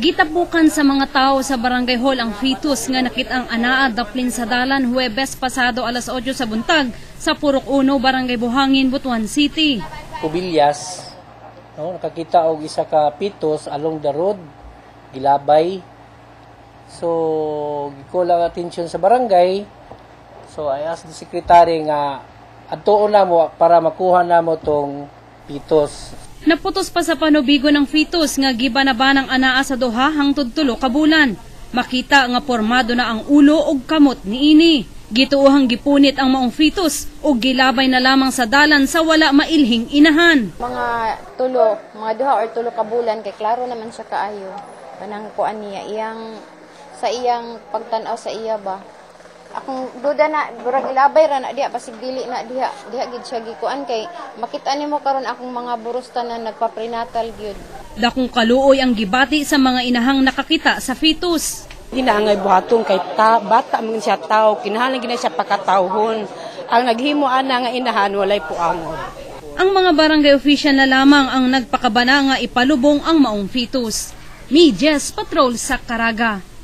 Gitapukan sa mga tao sa barangay hall ang fetus nga nakitang anaa daplin sa dalan Huwebes pasado alas 8 sa buntag sa Purok 1, Barangay Buhangin, Butuan City. Kubilyas, no, nakakita og isa ka fetus along the road, gilabay. So, gikulang atensyon sa barangay. So, I asked the secretary nga adtuon na mo para makuha na mo tong fetus. Naputos pa sa panubigo ng fetus nga gibanaba ng anaa sa duha hangtod 3 ka bulan. Makita nga formado na ang ulo ug kamot niini. Gituohang gipunit ang maong fetus ug gilabay na lamang sa dalan sa wala mailhing inahan. Mga 2 or 3 ka bulan kay klaro naman siya kaayo. Kanang kuan niya sa iyang pagtan-aw sa iya ba. Akong duda na burag ilabay ra na diha pasig dili na diha gid siya gikuan kay makita nimo karon akong mga burusta na nagpa-prenatal gyud. Dakong kaluoy ang gibati sa mga inahang nakakita sa fetus. Dinaangay buhaton kay bata man siya tao, kinahanglan gina siya pakatawhon. Ang naghimo ana nga inahan walay puangon. Ang mga barangay official na lamang ang nagpakabana nga ipalubong ang maong fetus. Medyas Patrol sa Caraga.